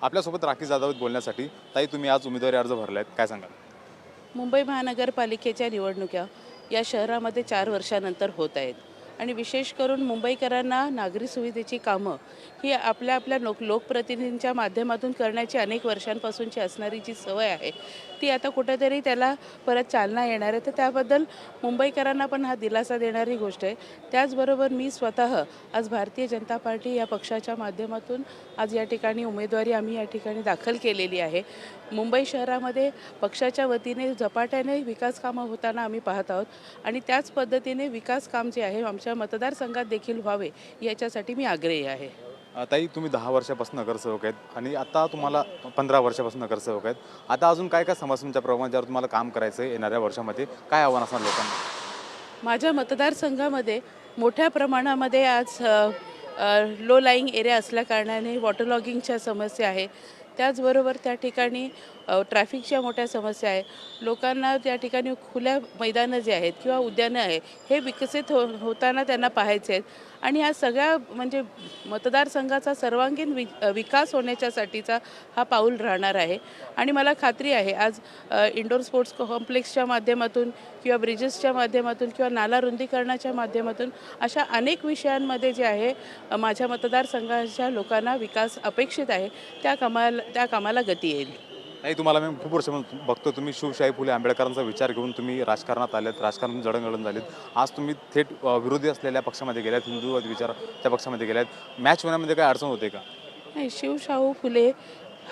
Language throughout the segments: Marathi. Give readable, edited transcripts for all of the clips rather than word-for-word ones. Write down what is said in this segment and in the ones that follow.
आपल्यासोबत राखी जाधव बोलण्यासाठी. ताई, तुम्ही आज उमेदवारी अर्ज भरलायत, काय सांगाल? मुंबई महानगरपालिकेच्या निवडणुका या शहरामध्ये 4 वर्षानंतर होत आहेत आणि विशेष करून मुंबईकरांना नागरी सुविधेची कामं ही आपल्या आपल्या लोकप्रतिनिधींच्या माध्यमातून करण्याची अनेक वर्षांपासूनची असणारी जी सवय आहे ती आता कुठेतरी त्याला परत चालना येणार आहे. तर त्याबद्दल मुंबईकरांना पण हा दिलासा देणारी गोष्ट आहे. त्याचबरोबर मी स्वतः आज भारतीय जनता पार्टी या पक्षाच्या माध्यमातून आज या ठिकाणी उमेदवारी आम्ही या ठिकाणी दाखल केलेली आहे. मुंबई शहरामध्ये पक्षाच्या वतीने झपाट्याने विकास कामं होताना आम्ही पाहत आहोत आणि त्याच पद्धतीने विकास काम जे आहे आमच्या मतदारसंघात देखील व्हावे याच्यासाठी मी आग्रही आहे. ताई, तुम्ही 10 वर्षापासून नगरसेवक आहेत आणि आता तुम्हाला 15 वर्षापासून नगरसेवक आहेत. आता अजून काय काय समस्या तुमच्या प्रभागात ज्यावर तुम्हाला काम करायचं आहे येणाऱ्या वर्षामध्ये, काय आव्हान असणार लोकांना? माझ्या मतदारसंघामध्ये मोठ्या प्रमाणामध्ये आज लो लाईंग एरिया असल्याकारणाने वॉटर लॉगिंगच्या समस्या आहे. त्याचबरोबर त्या ठिकाणी ट्रॅफिकच्या मोठ्या समस्या आहे. लोकांना त्या ठिकाणी खुल्या मैदानं जे आहेत किंवा उद्यानं आहे हे विकसित होताना त्यांना पाहायचे आहेत आणि ह्या सगळ्या म्हणजे मतदारसंघाचा सर्वांगीण विकास होण्याच्यासाठीचा हा पाऊल राहणार आहे. आणि मला खात्री आहे आज इंडोर स्पोर्ट्स कॉम्प्लेक्सच्या माध्यमातून किंवा ब्रिजेसच्या माध्यमातून किंवा नाला रुंदीकरणाच्या माध्यमातून अशा अनेक विषयांमध्ये जे आहे माझ्या मतदारसंघाच्या लोकांना विकास अपेक्षित आहे. त्या कामाला गती येईल. नाही, तुम्हाला मी खूप वर्ष बघतो, तुम्ही शिवशाही फुले आंबेडकरांचा विचार घेऊन तुम्ही राजकारणात आलेत, राजकारण जडणघडण झालीत. आज तुम्ही थेट विरोधी असलेल्या पक्षामध्ये गेल्यात, हिंदूवादी विचार त्या पक्षामध्ये गेल्यात. मॅच होण्यामध्ये काय अडचण होते का? नाही, शिवशाहू फुले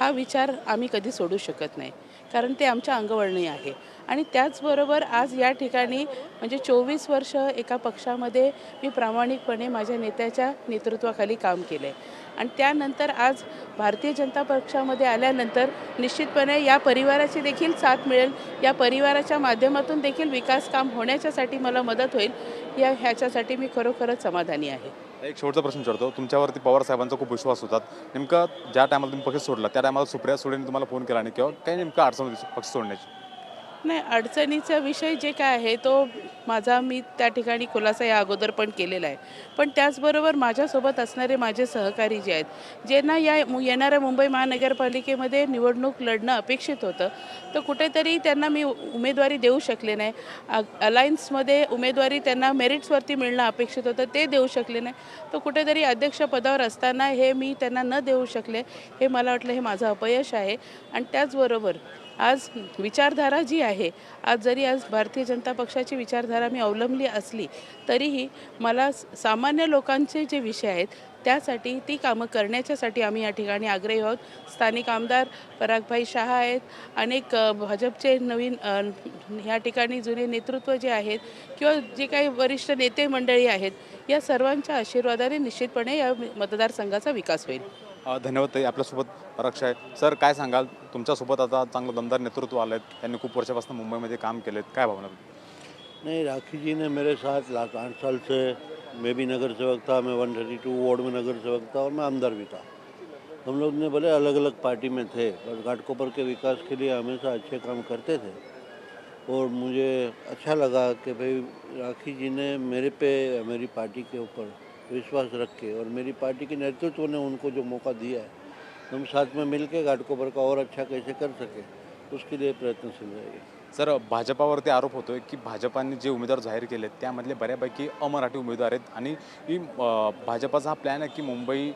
हा विचार आम्ही कधी सोडू शकत नाही, कारण ते आमच्या अंगवळणी आहे. आणि त्याचबरोबर आज या ठिकाणी म्हणजे 24 वर्ष एका पक्षामध्ये मी प्रामाणिकपणे माझ्या नेत्याच्या नेतृत्वाखाली काम केलं आहे आणि त्यानंतर आज भारतीय जनता पक्षामध्ये आल्यानंतर निश्चितपणे या परिवाराची देखील साथ मिळेल. या परिवाराच्या माध्यमातून देखील विकास काम होण्याच्यासाठी मला मदत होईल ह्याच्यासाठी मी खरोखरच समाधानी आहे. एक शेवटचा प्रश्न विचारतो. तुमच्यावरती पवार साहेबांचा खूप विश्वास होता. नेमका ज्या टायमाला तुम्ही पक्ष सोडला त्या टायमाला सुप्रिया सुळेंनी तुम्हाला फोन केला नाही किंवा काही नेमकं अडचण होती पक्ष सोडण्याची? नाही, अडचणीचा विषय जे काय आहे तो मी त्या ठिकाणी खुलासा या अगोदर पण केलेला आहे. पण त्याचबरोबर माझ्यासोबत असणारे माझे सहकारी जे आहेत, ज्यांना येणाऱ्या मुंबई महानगरपालिकेमध्ये निवडणूक लढणं अपेक्षित होतं, तर कुठेतरी त्यांना मी उमेदवारी देऊ शकले नाही. अलायन्समध्ये उमेदवारी त्यांना मेरिट्सवरती मिळणं अपेक्षित होतं, ते देऊ शकले नाही. तर कुठेतरी अध्यक्षपदावर असताना हे मी त्यांना न देऊ शकले, हे मला वाटलं हे माझं अपयश आहे. आणि त्याचबरोबर आज विचारधारा जी आहे, आज भारतीय जनता पक्षाची विचारधारा मी अवलंबली असली तरीही मला सामान्य लोकांचे जे विषय आहेत त्यासाठी ती कामं करण्याच्यासाठी आम्ही या ठिकाणी आग्रही आहोत. स्थानिक आमदार परागभाई शहा आहेत, अनेक भाजपचे नवीन ह्या ठिकाणी जुने नेतृत्व जे आहेत किंवा जे काही वरिष्ठ नेते मंडळी आहेत, या सर्वांच्या आशीर्वादाने निश्चितपणे या मतदारसंघाचा विकास होईल. धन्यवाद ताई. आपल्यासोबत पराग आहे. सर, काय सांगाल? तुमच्यासोबत आता चांगलं दमदार नेतृत्व आलं आहे, त्यांनी खूप वर्षापासून मुंबईमध्ये काम केलेत, काय भावना? नहीं, राखी जी ने मेरे साथ 8 साल से, मैं भी नगर सेवक था, मैं 132 वार्ड में नगर सेवक था और मैं आमदार भी था. हम लोग ने भले अलग अलग पार्टी में थे पर घाटकोपर के विकास के लिए हमेशा अच्छे काम करते थे. और मुझे अच्छा लगा कि भाई राखी जी ने मेरी पार्टी के ऊपर विश्वास रख के और मेरी पार्टी के नेतृत्व ने उनको जो मौका दिया है, हम साथ में मिल के घाटकोपर का और अच्छा कैसे कर सके उसके लिए प्रयत्नशील रहेंगे. सर, भाजपावरती आरोप होतोय की भाजपाने जे उमेदवार जाहीर केले त्यामधले बऱ्यापैकी अमराठी उमेदवार आहेत आणि भाजपाचा हा प्लॅन आहे की मुंबई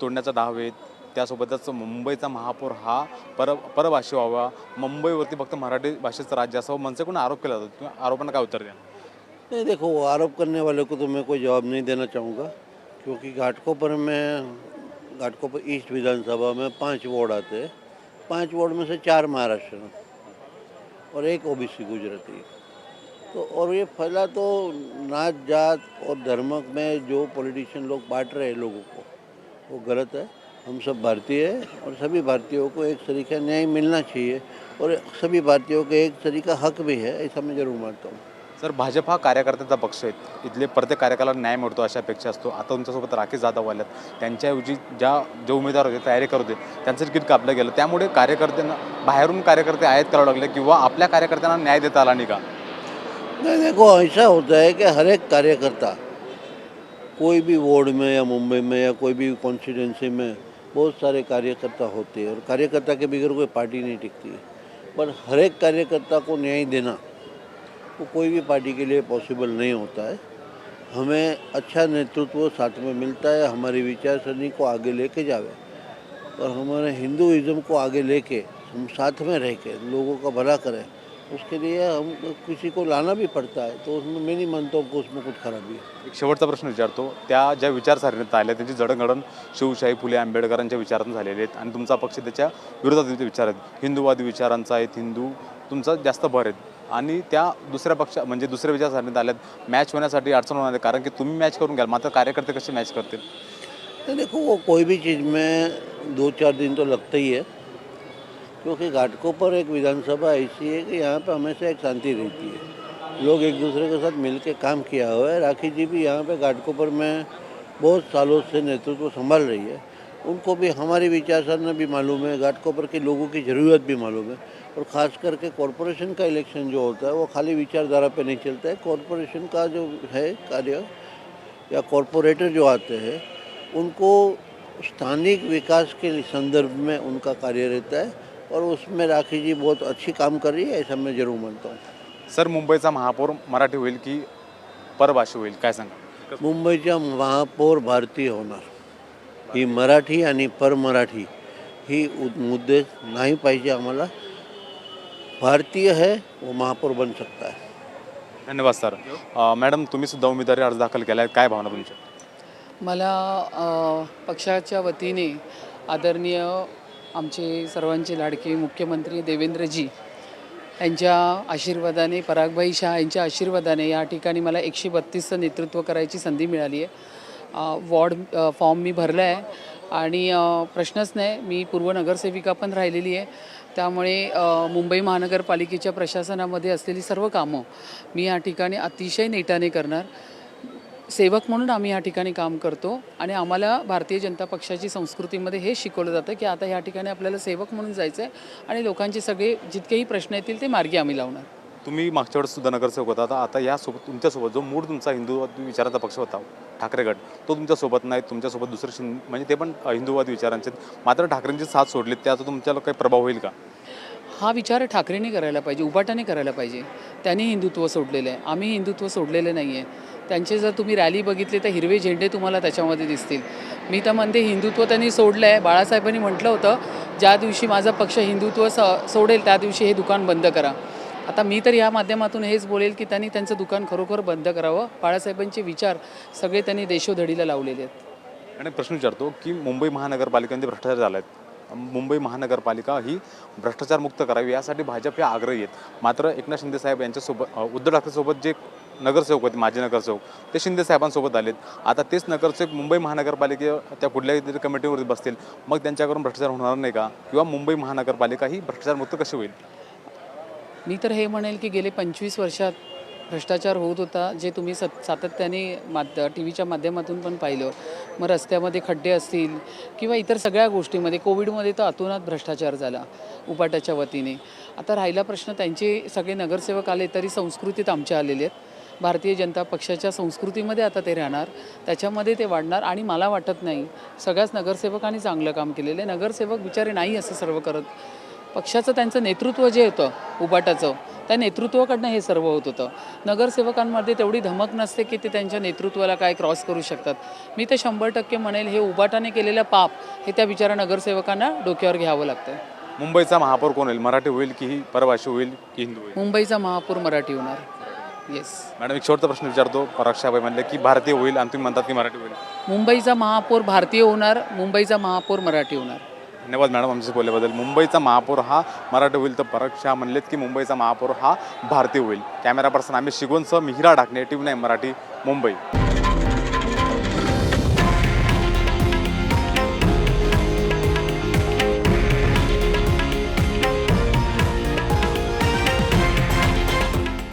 तोडण्याचा डाव आहे. त्यासोबतच मुंबईचा महापौर हा परभाषी व्हावा, मुंबईवरती फक्त मराठी भाषेचं राज्य असावं, मनसेकडून आरोप केला जातो. तुम्ही आरोपांना काय उत्तर द्या? नहीं, देखो, वो आरोप करने वाले को तो मैं कोई जवाब नहीं देना चाहूँगा, क्योंकि घाटकोपर ईस्ट विधानसभा में 5 वार्ड आते हैं. 5 वार्ड में से 4 महाराष्ट्र और 1 ओबीसी गुजराती. तो और ये फैला तो नात जात और धर्म में जो पॉलिटिशियन लोग बांट रहे हैं लोगों को, वो गलत है. हम सब भारतीय हैं और सभी भारतीयों को एक तरीका न्याय मिलना चाहिए और सभी भारतीयों को एक तरीका हक भी है, ऐसा मैं जरूर मानता हूँ. सर, भाजप हा कार्यकर्त्यांचा पक्ष आहे. इथले प्रत्येक कार्यकाला न्याय मिळतो अशा अपेक्षा असतो. आता तुमच्यासोबत राखी जाधव आल्यात, त्यांच्याऐवजी जे उमेदवार होते, तयारी करत होते, त्यांचं तिकीट कापलं गेलं. त्यामुळे कार्यकर्त्यांना बाहेरून कार्यकर्ते आयात करावं लागले किंवा आपल्या कार्यकर्त्यांना न्याय देता आला नाही का? नहीं, देखो, ऐसा होता है कि हर एक कार्यकर्ता कोई भी वार्ड में या मुंबई में या कोई भी कॉन्स्टिट्यूंसी में बहुत सारे कार्यकर्ता होते हैं और कार्यकर्ता के बगैर कोई पार्टी नहीं टिकती है। पर हर एक कार्यकर्ता को न्याय देना वो कोई भी पार्टी के लिए पॉसिबल नहीं होता है। हमें अच्छा नेतृत्व साथ में मिलता है, हमारी विचारसरणी को आगे लेके जावे और हमारे हिंदुइज्म को आगे लेके हम साथ में रह के लोगों का भला करें, उसके लिए हम किसी को लाना भी पड़ता है। तो उसमें मैं नहीं मानता हूँ कि उसमें कुछ खराबी है। एक शेवटचा प्रश्न विचारतो, त्या ज्या विचारसरणीत आल्या त्यांची जडणघडण शिवशाही फुले आंबेडकरांच्या विचारातून झालेले आहेत आणि तुमचा पक्ष त्याच्या विरोधात विचार आहेत, हिंदूवादी विचारांचा आहेत, हिंदू तुमचा जास्त भर आहेत आणि त्या दुसऱ्या पक्ष म्हणजे दुसऱ्या विचारसरणीत आल्यात मॅच होण्यासाठी अडचण होणार आहे, कारण की तुम्ही मॅच करून घ्याल मात्र कार्यकर्ते कसे मॅच करतील? तो देखो वो कोई भी चीज़ में 2-4 दिन तो लगता ही है, क्योंकि घाटकोपर एक विधानसभा ऐसी है कि यहाँ पे हमेशा एक शांति रहती है, लोग एक दूसरे के साथ मिल के काम किया हुआ है। राखी जी भी यहाँ पे घाटकोपर में बहुत सालों से नेतृत्व संभाल रही है, उनको भी हमारी विचारसरणी भी मालूम है, घाटकोपर के लोगों की ज़रूरत भी मालूम है। और ख़ास करके कॉरपोरेशन का इलेक्शन जो होता है वो खाली विचारधारा पे नहीं चलता है। कॉरपोरेशन का जो है कार्य या कॉरपोरेटर जो आते हैं उनको स्थानिक विकास के संदर्भ में उनका कार्य रहता है और उसमें राखी जी बहुत अच्छी काम कर रही है, ऐसा मैं जरूर मानता हूँ। सर, मुंबईचा महापौर मराठी होईल की परभाषी होईल, काय सांगा? मुंबईचा महापौर भारतीय होणार, ही मराठी आणि परमराठी ही मुद्दे नाही पाहिजे आम्हाला। भारतीय है वो महापौर बन सकता है। धन्यवाद सर. मॅडम, तुम्ही सुद्धा उमेदवारी अर्ज दाखल केला आहे, काय भावना तुमच्या? मला पक्षाच्या वतीने आदरणीय आमचे सर्वांचे लाडके मुख्यमंत्री देवेंद्रजी यांच्या आशीर्वादाने, परागभाई शाह यांच्या आशीर्वादाने या ठिकाणी मला 132चं नेतृत्व करायची संधी मिळाली आहे। वॉर्ड फॉर्म मी भरला आहे आणि प्रश्नच नाही, मी पूर्व नगरसेविका पण राहिलेली आहे, त्यामुळे मुंबई महानगरपालिकेच्या प्रशासनामध्ये असलेली सर्व कामं मी या ठिकाणी अतिशय नेटाने करणार। सेवक म्हणून आम्ही या ठिकाणी काम करतो आणि आम्हाला भारतीय जनता पक्षाची संस्कृतीमध्ये हे शिकवलं जातं की आता या ठिकाणी आपल्याला सेवक म्हणून जायचं आहे आणि लोकांचे सगळे जितकेही प्रश्न येतील ते मार्गी आम्ही लावणार। तुम्ही मागच्या वेळेस सुद्धा नगरसेवक होता, आता यासोबत तुमच्यासोबत जो मूळ तुमचा हिंदूवादी विचाराचा पक्ष होता ठाकरे गट, तो तुमच्यासोबत नाही, तुमच्यासोबत दुसरे म्हणजे ते पण हिंदूवादी विचारांचे, मात्र ठाकरेंची साथ सोडली, त्याचा तुमच्याला काही प्रभाव होईल का? हा विचार ठाकरेंनी करायला पाहिजे, उबाटाने करायला पाहिजे। त्यांनी हिंदुत्व सोडलेलं आहे, आम्ही हिंदुत्व सोडलेलं नाही आहे। त्यांचे जर तुम्ही रॅली बघितली तर हिरवे झेंडे तुम्हाला त्याच्यामध्ये दिसतील। मी तर म्हणते हिंदुत्व त्यांनी सोडलं आहे। बाळासाहेबांनी म्हटलं होतं ज्या दिवशी माझा पक्ष हिंदुत्व सोडेल त्या दिवशी हे दुकान बंद करा। आता मी तर या माध्यमातून हेच बोलेल की त्यांनी त्यांचं दुकान खरोखर बंद करावं। बाळासाहेबांचे विचार सगळे त्यांनी देशोधडीला लावलेले आहेत। आणि प्रश्न विचारतो की मुंबई महानगरपालिकेमध्ये भ्रष्टाचार झाला आहे, मुंबई महानगरपालिका ही भ्रष्टाचारमुक्त करावी यासाठी भाजप हे आग्रही आहेत, मात्र एकनाथ शिंदे साहेब यांच्यासोबत उद्धव ठाकरेसोबत जे नगरसेवक होते, माजी नगरसेवक, ते शिंदे साहेबांसोबत आलेत। आता तेच नगरसेवक मुंबई महानगरपालिके त्या कुठल्याही तरी कमिटीवरती बसतील, मग त्यांच्याकडून भ्रष्टाचार होणार नाही का? किंवा मुंबई महानगरपालिका ही भ्रष्टाचारमुक्त कशी होईल? मी तर हे म्हणेल की गेले 25 वर्षात भ्रष्टाचार होत होता, जे तुम्ही सातत्याने टी व्हीच्या माध्यमातून पण पाहिलं। मग रस्त्यामध्ये खड्डे असतील किंवा इतर सगळ्या गोष्टीमध्ये, कोविडमध्ये तर अतोनात भ्रष्टाचार झाला उपाटाच्या वतीने। आता राहिला प्रश्न, त्यांचे सगळे नगरसेवक आले तरी संस्कृतीत आमच्या आलेले आहेत, भारतीय जनता पक्षाच्या संस्कृतीमध्ये आता ते राहणार, त्याच्यामध्ये ते वाढणार। आणि मला वाटत नाही सगळ्याच नगरसेवकांनी चांगलं काम केलेलं आहे। नगरसेवक बिचारे नाही असं सर्व करत, पक्षाचं त्यांचं नेतृत्व जे होतं उबाटाचं, त्या नेतृत्वाकडनं हे सर्व होत होतं। नगरसेवकांमध्ये तेवढी धमक नसते की ते त्यांच्या नेतृत्वाला काय क्रॉस करू शकतात। मी तर 100% म्हणेल हे उबाटाने केलेलं पाप हे त्या बिचारा नगरसेवकांना डोक्यावर घ्यावं लागतं। मुंबईचा महापौर कोण होईल? मराठी होईल की ही परभाषी होईल की हिंदू होईल? मुंबईचा महापौर मराठी होणार। येस मॅडम, एक शेवटचा प्रश्न विचारतो, परागशाबाई म्हणले की भारतीय होईल आणि तुम्ही म्हणतात की मराठी होईल। मुंबईचा महापौर भारतीय होणार, मुंबईचा महापौर मराठी होणार। धन्यवाद मॅडम आमच्याशी बोलल्याबद्दल। मुंबईचा महापौर हा मराठी होईल तर पराग शाह म्हणलेत की मुंबईचा महापौर हा भारतीय होईल। कॅमेरा पर्सन आम्ही शिगोनसह मिहिरा ढाकणे, TV9 मराठी, मुंबई।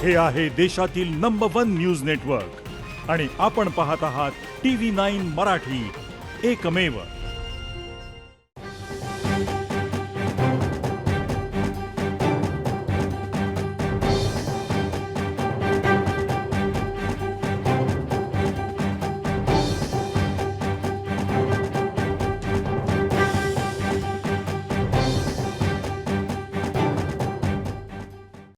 हे आहे देशातील नंबर 1 न्यूज नेटवर्क आणि आपण पाहत आहात TV9 मराठी, एकमेव।